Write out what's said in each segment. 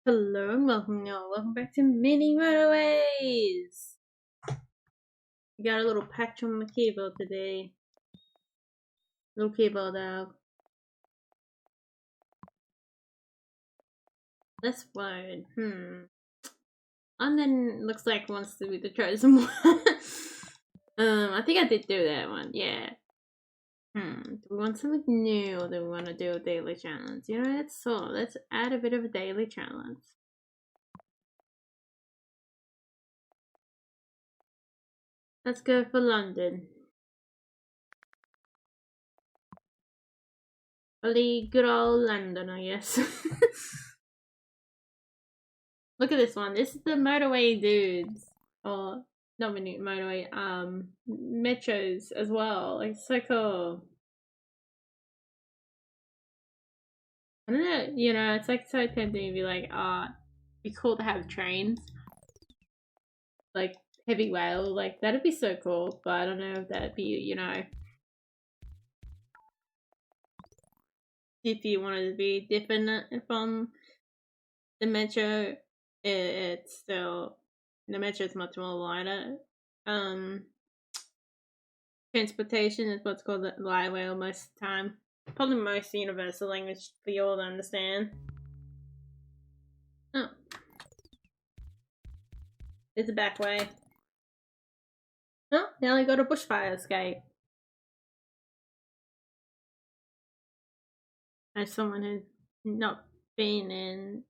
Hello and welcome back to Mini Motorways! We got a little patch on my keyboard today. Little keyboard out. This one, London looks like wants to be the chosen one. I think I did do that one, yeah. Do we want something new or do we want to do a daily challenge? You know, let's add a bit of a daily challenge. Let's go for London. Only good old London, I guess. Look at this one. This is the motorway dudes. Or not motorway, metros as well. Like, it's so cool. I don't know, you know, it's like so tempting to be like, it'd be cool to have trains. Like heavy rail, like that'd be so cool, but I don't know if that'd be, you know, if you wanted to be different from the metro, it's still, the metro is much more lighter. Transportation is what's called the light rail most of the time. Probably most universal language for you all to understand. Oh. There's the back way. Oh, now I got a bushfire escape. As someone who's not been in,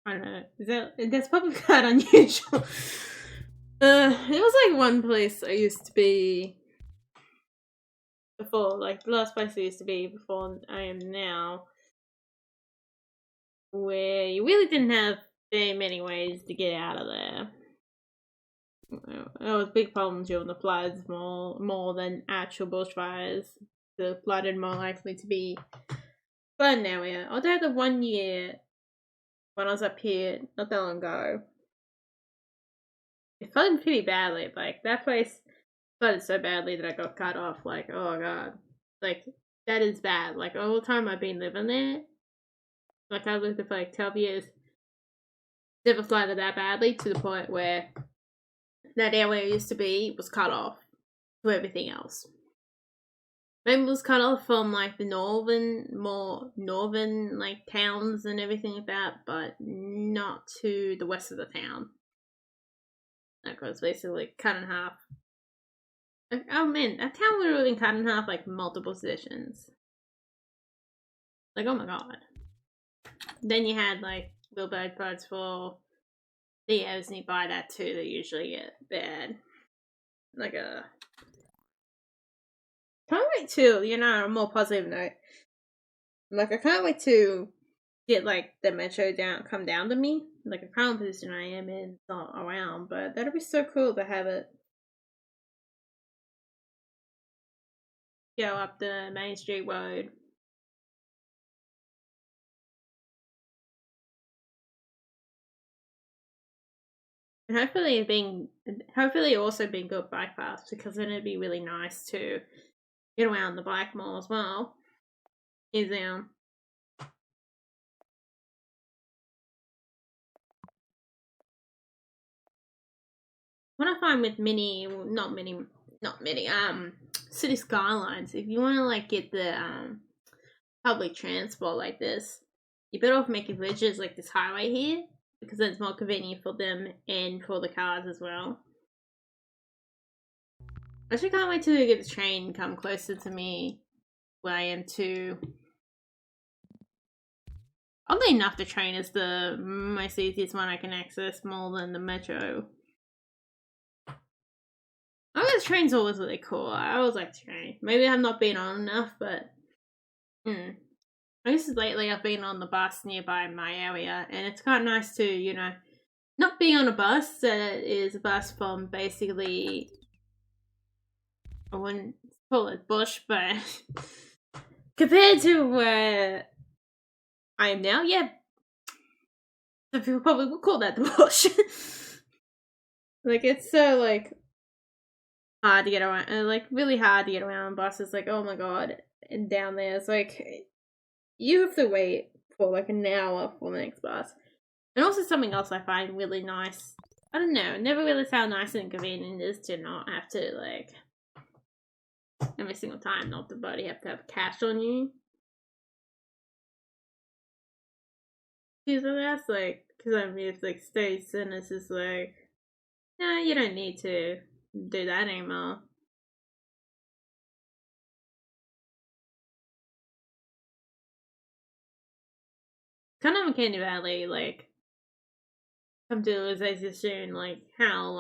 I don't know, that's probably quite unusual. It was like one place I used to be before, like the last place I used to be before I am now, where you really didn't have very many ways to get out of there. There was big problems during the floods more than actual bushfires. The flooded more likely to be flooded area. Although the 1 year when I was up here not that long ago, it flooded pretty badly. Like that place flooded so badly that I got cut off. Like, oh god, like that is bad. Like all the time I've been living there, like I lived there for like 12 years, never flooded that badly to the point where that area used to be was cut off to everything else. Maybe it was cut off from like the more northern like towns and everything like that, but not to the west of the town. That was basically cut in half. Like, oh man, that town would have been cut in half like multiple positions. Like, oh my god. Then you had like little bird buds for the areas nearby that too that usually get bad. Like can't wait to, you know, on a more positive note. Like I can't wait to get like the metro come down to me. Like the current position I am in is not around, but that'd be so cool to have it go up the main street road. And hopefully also being good bike paths, because then it'd be really nice to get around the bike mall as well. Is what I find with city skylines, if you want to like get the public transport like this, you're better off making bridges like this highway here, because then it's more convenient for them and for the cars as well. I actually can't wait to get the train come closer to me where I am too. Oddly enough, the train is the most easiest one I can access more than the metro. I guess the train's always really cool. I always like the train. Maybe I've not been on enough, but I guess lately I've been on the bus nearby my area, and it's quite nice to, you know, not be on a bus that is a bus from basically, I wouldn't call it bush, but compared to where I am now, yeah, some people probably would call that the bush. Like it's so like hard to get around, like really hard to get around on buses. Like oh my god, and down there it's like you have to wait for like an hour for the next bus. And also something else I find really nice. I don't know, never really found nice and convenient is to not have to, like, every single time, not the body have to have cash on you. Because that's like, because I mean, if like states and it's just like, no, you don't need to do that anymore. Kind of uncanny valley, like, come to realization soon, like, how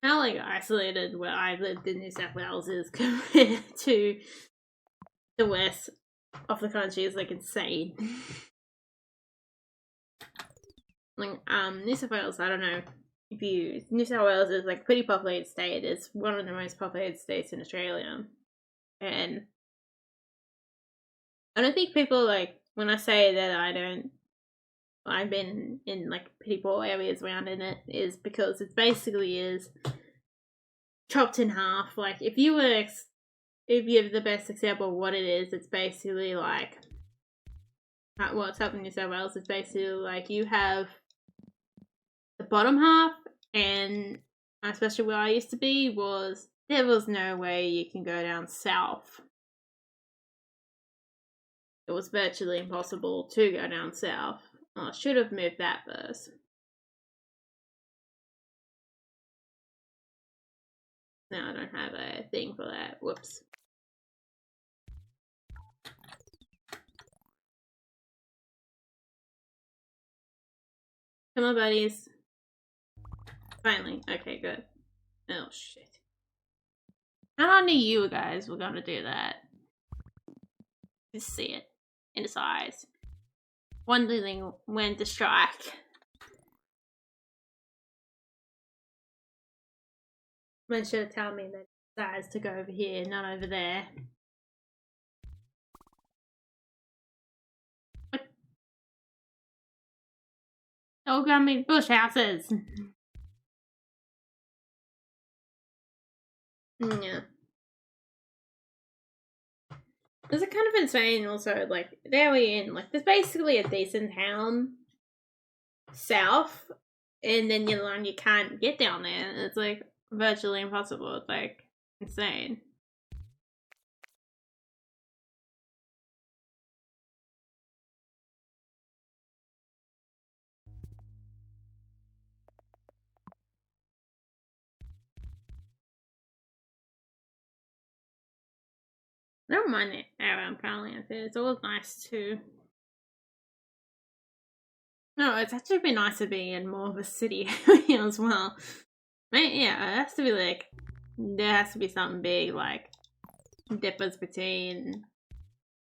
isolated where I lived in New South Wales is compared to the west of the country is like insane. Like, New South Wales, I don't know if you, New South Wales is like a pretty populated state. It's one of the most populated states in Australia. And I don't think people, like, when I say that I've been in like pretty poor areas around in it, is because it basically is chopped in half. Like, if you have the best example of what it is, it's basically like, what's happening in New South Wales is basically like you have the bottom half, and especially where I used to be there was no way you can go down south. It was virtually impossible to go down south. I should have moved that first. Now I don't have a thing for that. Whoops. Come on, buddies. Finally. Okay, good. Oh, shit. And I knew you guys were gonna do that. Just see it in his eyes. Wondering when to strike. Man should have told me that he decides to go over here, not over there. What? Oh, got me bush houses. Yeah. It's kind of insane also, like, there we in, like, there's basically a decent town south, and then you can't get down there. It's, like, virtually impossible. It's, like, insane. I don't mind it around Parliament. It's always nice to. No, it's actually been nice to be in more of a city area as well. Yeah, it has to be like, there has to be something big, like, difference between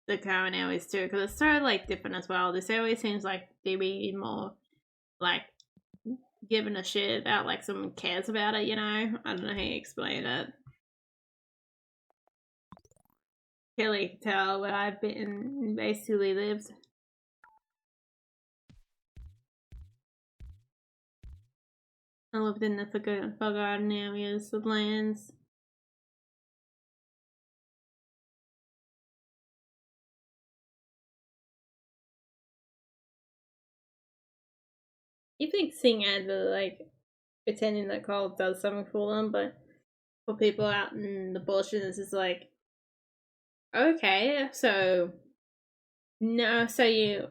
the current areas too, because it's so, like, different as well. This area seems like they be more, like, giving a shit about, like, someone cares about it, you know? I don't know how you explain it. Clearly can tell where I've been basically lived. I lived in the forgotten areas of lands. You think seeing ads are like pretending that Cole does something for them, but for people out in the bush, it's just like, okay, so no, so you're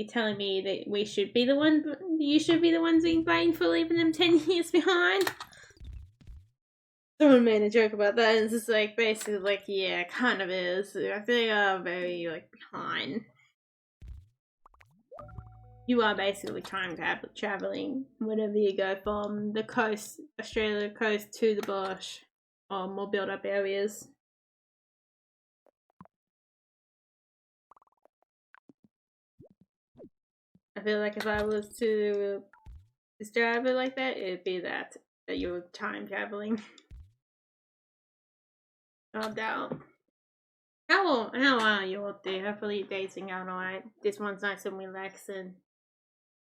telling me that you should be the ones being blamed for leaving them 10 years behind? Someone made a joke about that, and it's just like, basically, like, yeah, it kind of is. They are very, like, behind. You are basically time traveling whenever you go from the coast, Australia coast, to the bush, or more built up areas. I feel like if I was to describe it like that, it'd be that you're time traveling. No doubt. How are you all there? Hopefully your dating going alright. This one's nice and relaxing.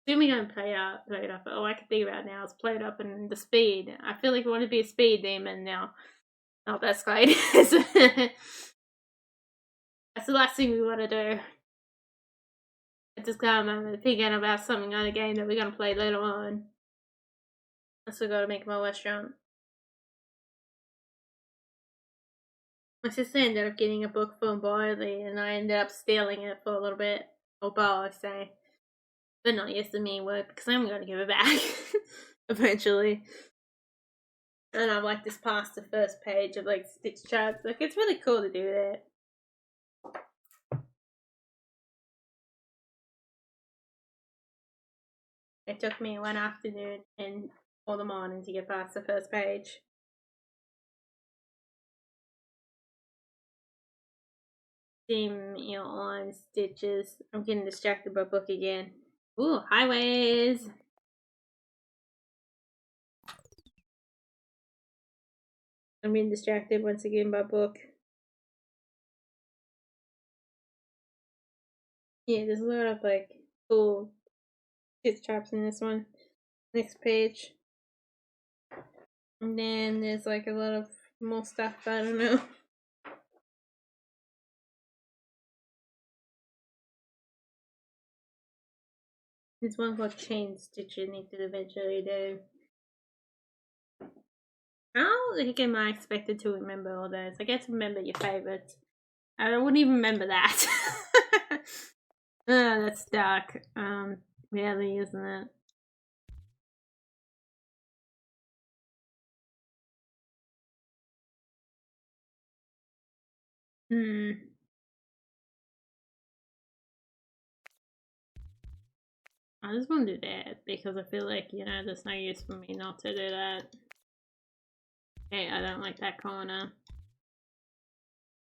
Assuming I'm played up. All I can think about now is played up and the speed. I feel like I want to be a speed demon now. Oh, that's great. That's the last thing we want to do. It's just got thinking about something on a game that we're gonna play later on. I still gotta make my restaurant. My sister ended up getting a book from Barley, and I ended up stealing it for a little bit. Or borrow, I say. But not yes to me work, because I'm gonna give it back. Eventually. And I've like just passed the first page of like Stitch charts. Like, it's really cool to do that. It took me one afternoon and all the morning to get past the first page. Seam on stitches. I'm getting distracted by book again. Ooh, highways. I'm being distracted once again by book. Yeah, there's a lot of like cool stitch traps in this one. Next page. And then there's like a lot of more stuff, I don't know. There's one called chain stitch I need to eventually do. How the heck am I expected to remember all those? I guess remember your favorites. I wouldn't even remember that. Oh, that's dark. Really, isn't it? I just want to do that because I feel like, you know, there's no use for me not to do that. Okay, I don't like that corner.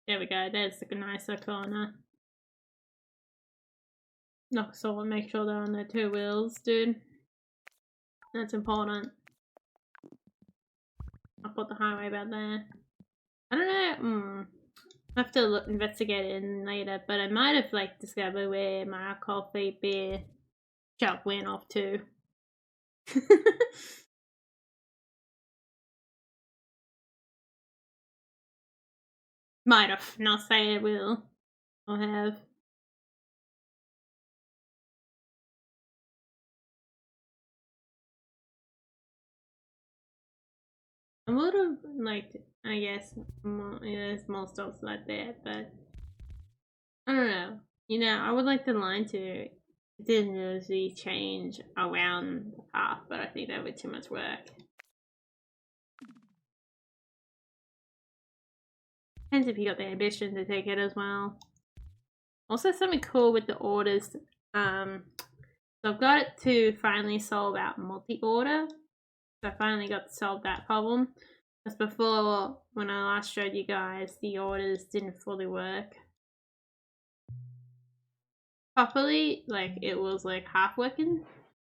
There we go, there's the nicer corner. Knock salt and make sure they're on their two wheels, dude. That's important. I'll put the highway about there. I don't know, I have to investigate it in later, but I might have like discovered where my coffee beer jump went off to. Might have, not say it will. Or have. A lot of, like, I guess, there's more stuff like that, but I don't know. You know, I would like the line to continuously change around the path, but I think that would be too much work. Depends if you got the ambition to take it as well. Also, something cool with the orders. So I've got it to finally solve out multi-order. So I finally got to solve that problem. Because before, when I last showed you guys, the orders didn't fully work properly. Like, it was like half working.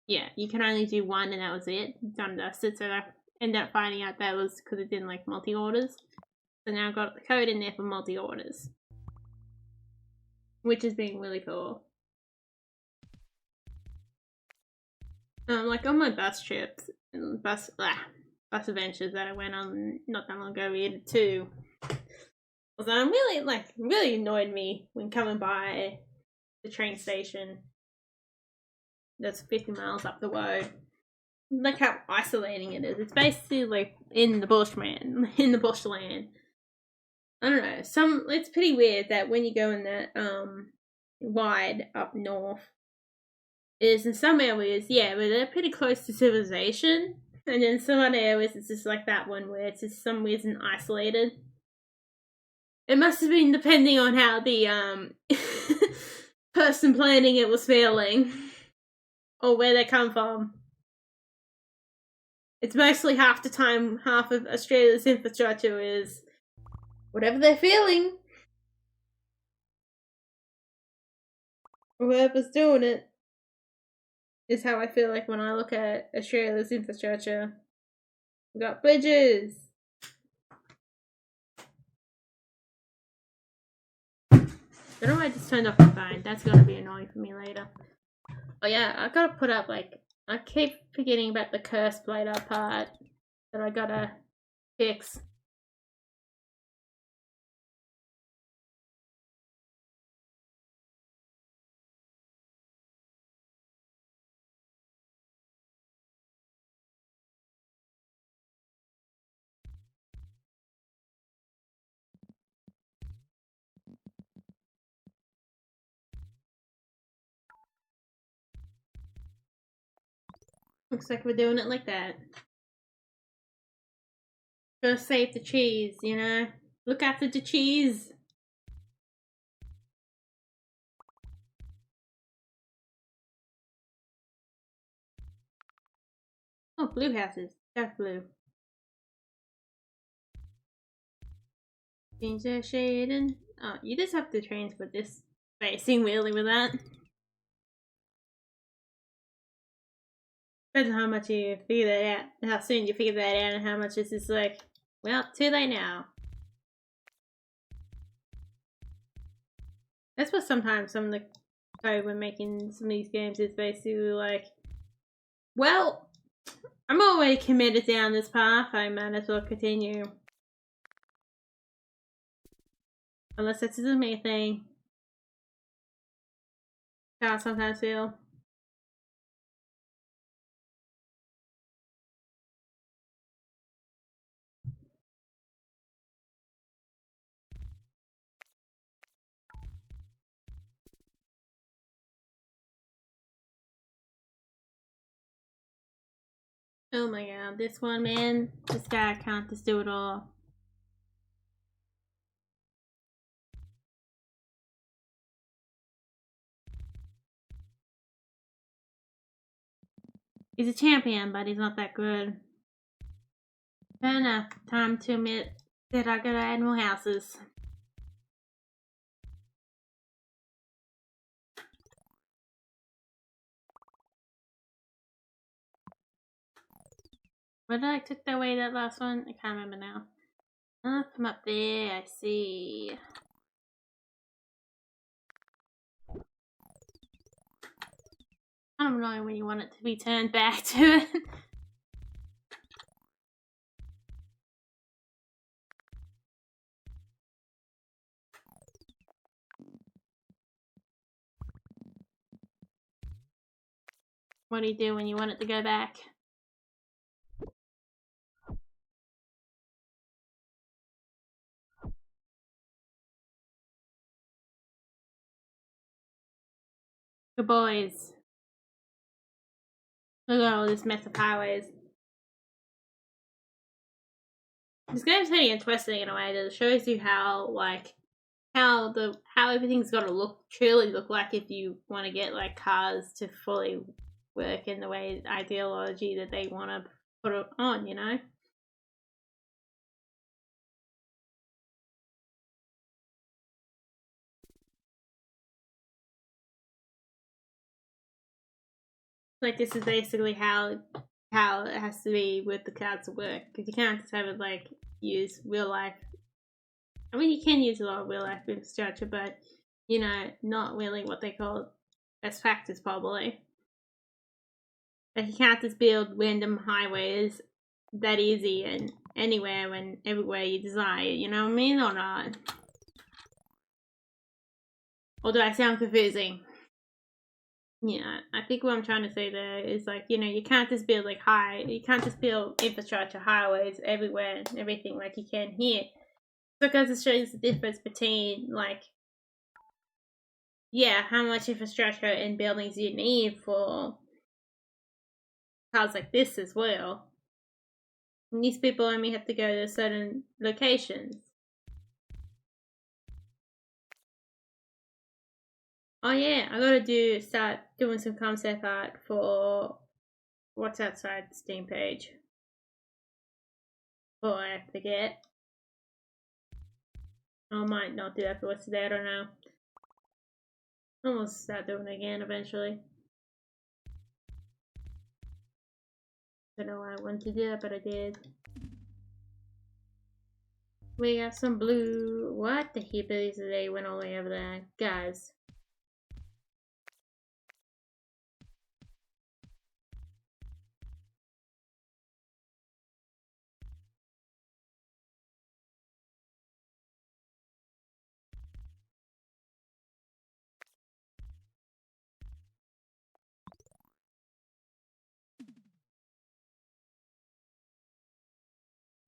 Yeah, you can only do one and that was it. Done dusted. So I ended up finding out that was because it didn't like multi-orders. So now I've got the code in there for multi-orders. Which has been really cool. Like on my bus trips and bus adventures that I went on not that long ago, we had two. So I'm really annoyed me when coming by the train station that's 50 miles up the road. Like how isolating it is. It's basically like in the bushland. I don't know. It's pretty weird that when you go in that wide up north, is in some areas, yeah, but they're pretty close to civilization. And in some other areas, it's just like that one where it's just some reason isolated. It must have been depending on how the person planning it was feeling. Or where they come from. It's mostly half the time, half of Australia's infrastructure is whatever they're feeling. Whoever's doing it is how I feel like when I look at Australia's infrastructure. We got bridges. I don't know why I just turned off my phone. That's gonna be annoying for me later. Oh yeah, I gotta put up like, I keep forgetting about the curse blader part that I gotta fix. Looks like we're doing it like that. Gotta save the cheese, you know? Look after the cheese! Oh, blue houses. Dark blue. Change the shading. Oh, you just have to transport this spacing really with that. Depends on how much you figure that out, how soon you figure that out, and how much this is like, well, too late now. That's what sometimes some of the code when making some of these games is basically like, well, I'm already committed down this path, I might as well continue. Unless this is a me thing. How I sometimes feel. Oh my god, this one, man. This guy can't just do it all. He's a champion, but he's not that good. Fair enough. Time to admit that I gotta add more houses. Where did I took that away, that last one? I can't remember now. Oh, from up there, I see. Kind of annoying when you want it to be turned back to it. What do you do when you want it to go back? Good boys. Look at all this mess of highways. This game's pretty interesting in a way that it shows you how, like, how everything's got to truly look like if you want to get like cars to fully work in the way ideology that they want to put it on, you know. Like this is basically how it has to be with the cars to work, because you can't just have it like use real life. I mean, you can use a lot of real life infrastructure, but you know, not really what they call best practice probably. Like you can't just build random highways that easy and anywhere and everywhere you desire, you know what I mean, or not? Or do I sound confusing? Yeah, I think what I'm trying to say there is like, you know, you can't just build like you can't just build infrastructure, highways everywhere and everything like you can here. Because it shows the difference between like, yeah, how much infrastructure and buildings you need for cars like this as well. And these people only have to go to certain locations. Oh yeah, I gotta start doing some concept art for what's outside the Steam page. Before I forget. I might not do that for what's today, I don't know. I'll start doing it again eventually. Don't know why I wanted to do that, but I did. We got some blue. What the heap is they went all the way over there? Guys.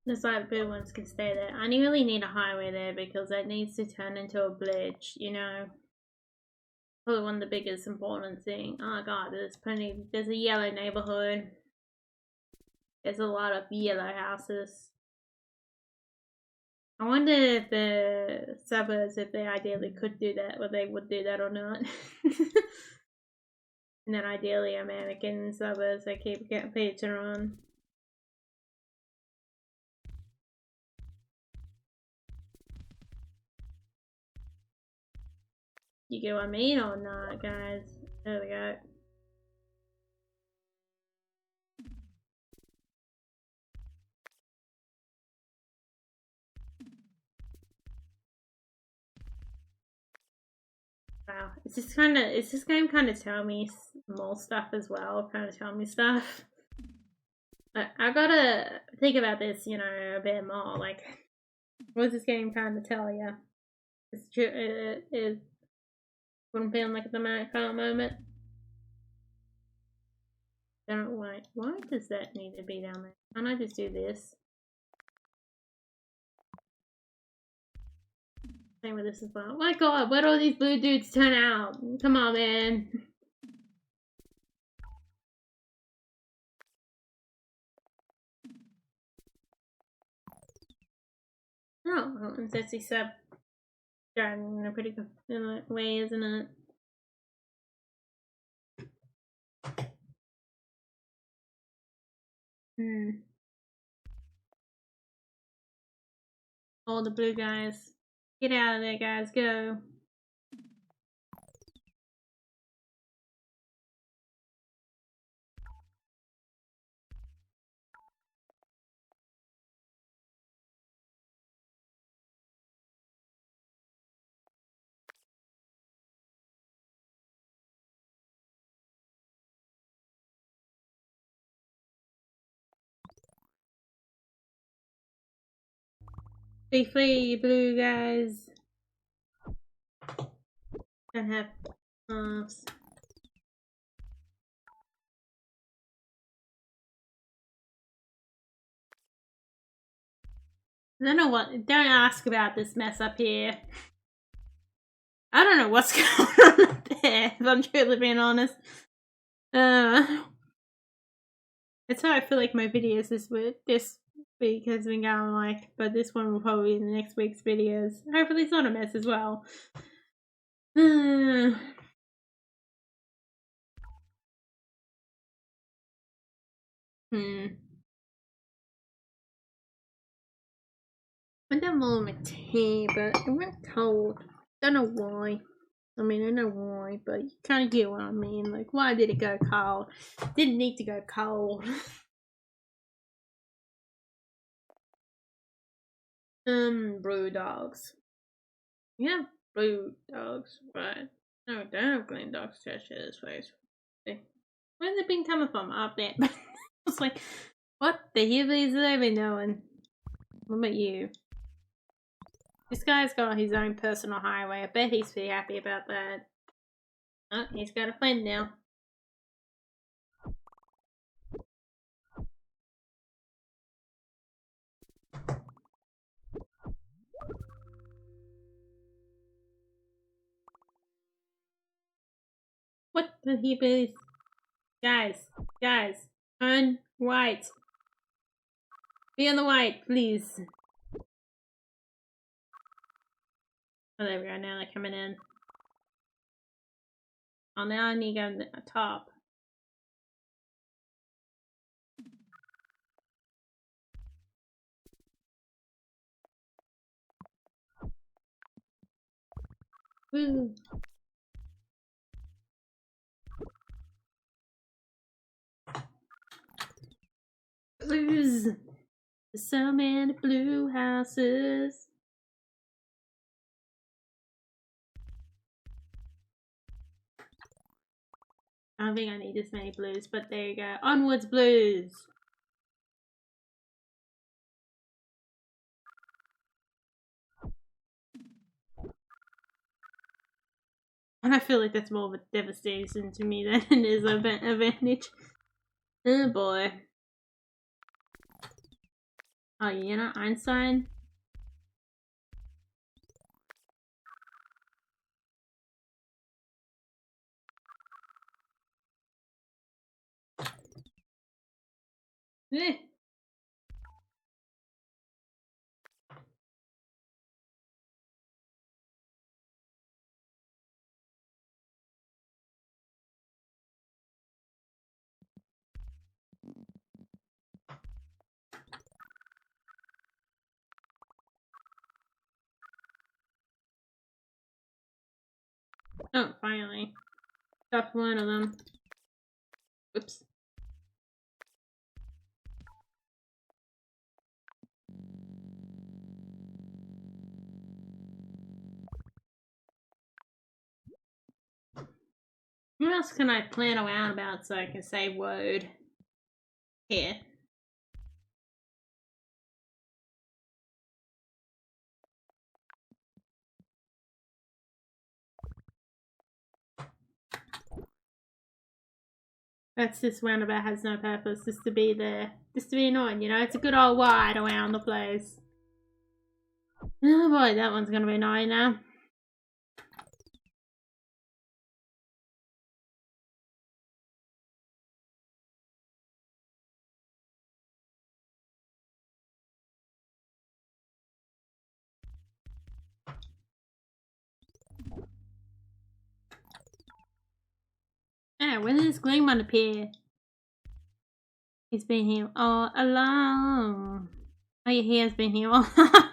The light blue ones can stay there. I really need a highway there because that needs to turn into a bridge, you know. Probably one of the biggest important thing. Oh god, there's a yellow neighborhood. There's a lot of yellow houses. I wonder if the suburbs, if they ideally could do that, or they would do that or not. And then ideally American suburbs they keep getting featured on. You get what I mean or not, guys? There we go. Wow, it's just kind of, is this game kind of tell me more stuff as well? Kind of tell me stuff. I gotta think about this, you know, a bit more. Like, what does this game kind of tell you? It's true. It is what I'm feeling like at the current moment. Don't know why. Why does that need to be down there? Can't I just do this? Same with this as well. Oh my god, where'd all these blue dudes turn out? Come on, man. Oh, well, it's actually sub driving in a pretty good way, isn't it? All the blue guys. Get out of there, guys. Go. Be free, you blue guys. Don't have arms. I don't know what. Don't ask about this mess up here. I don't know what's going on up there, if I'm truly being honest. That's how I feel like my videos this week has been going like, but this one will probably be in the next week's videos. Hopefully it's not a mess as well. I done more of my tea, but it went cold. Don't know why. I mean, I know why, but you kind of get what I mean. Like, why did it go cold? Didn't need to go cold. Blue dogs. Yeah, blue dogs, right. No, don't have green dogs attached to this place. Where's it been coming from? Up there. I was like, what the hell is they been doing? What about you? This guy's got his own personal highway. I bet he's pretty happy about that. Oh, he's got a friend now. What the heck is? Guys, turn right. Be on the white, please. Oh, there we go. Now they're coming in. Oh, now I need to go on the top. Woo. Blues. There's so many blue houses. I don't think I need this many blues, but there you go. Onwards, blues. And I feel like that's more of a devastation to me than it is an advantage. Oh boy. Oh, you know Einstein? Oh, finally. Got one of them. Oops. What else can I plan around about so I can say word? Here. That's just roundabout has no purpose, just to be there. Just to be annoying, you know? It's a good old ride around the place. Oh boy, that one's gonna be annoying now. Oh, when did this green one appear? He's been here all along. Oh yeah, he has been here all along.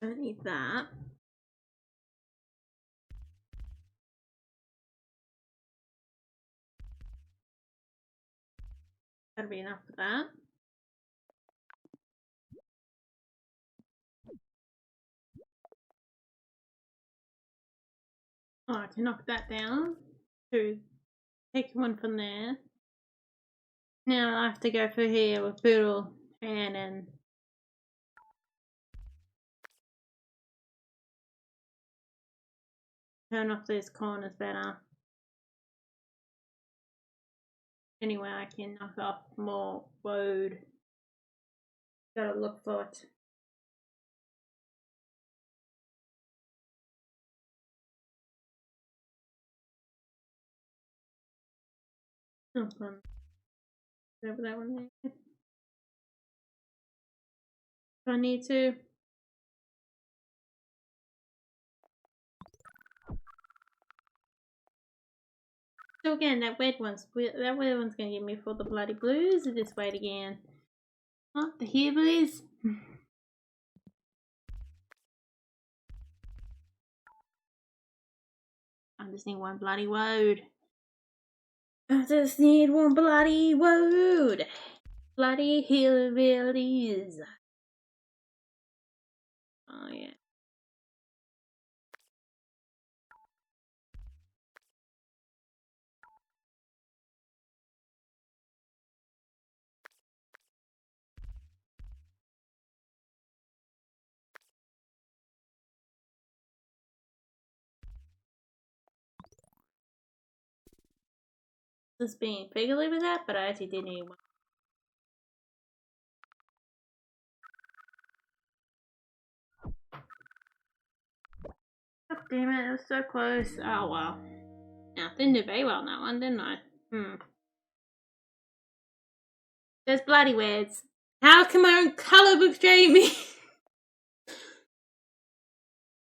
Don't need that. That'll be enough for that. Oh, I can knock that down. To take one from there. Now I have to go through here with Boodle and turn off these corners better. Anyway, I can knock off more road. Gotta look for it. Oh, over that one there. Do I need to? So again, that red one's gonna give me for the bloody blues. Or just wait again. Oh, the here blues. I just need one bloody road. I just need one bloody road. Bloody hillbillies. Oh yeah. Just being figurative with that, but I actually did need one. God damn it, it was so close. Oh well. Now, didn't do very well on that one, didn't I? There's bloody words. How come I own colour with Jamie?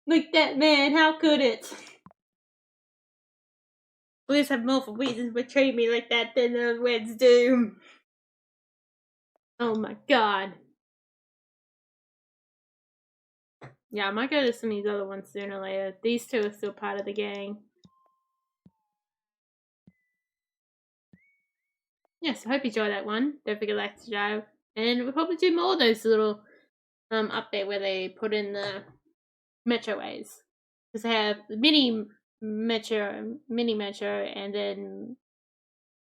Like that man, how could it? Blues have more for reasons to treat me like that than the Reds do. Oh my god. Yeah, I might go to some of these other ones sooner or later. These two are still part of the gang. Yes, I hope you enjoyed that one. Don't forget to like, subscribe. And we'll probably do more of those little update where they put in the Metroways. Because they have the mini metro, and then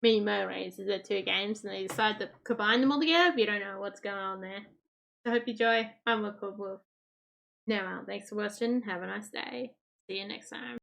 mini Motorways. Is the two games, and they decide to combine them all together. If you don't know what's going on there. So I hope you enjoy. I'm Redcollarwolf. Now, thanks for watching. Have a nice day. See you next time.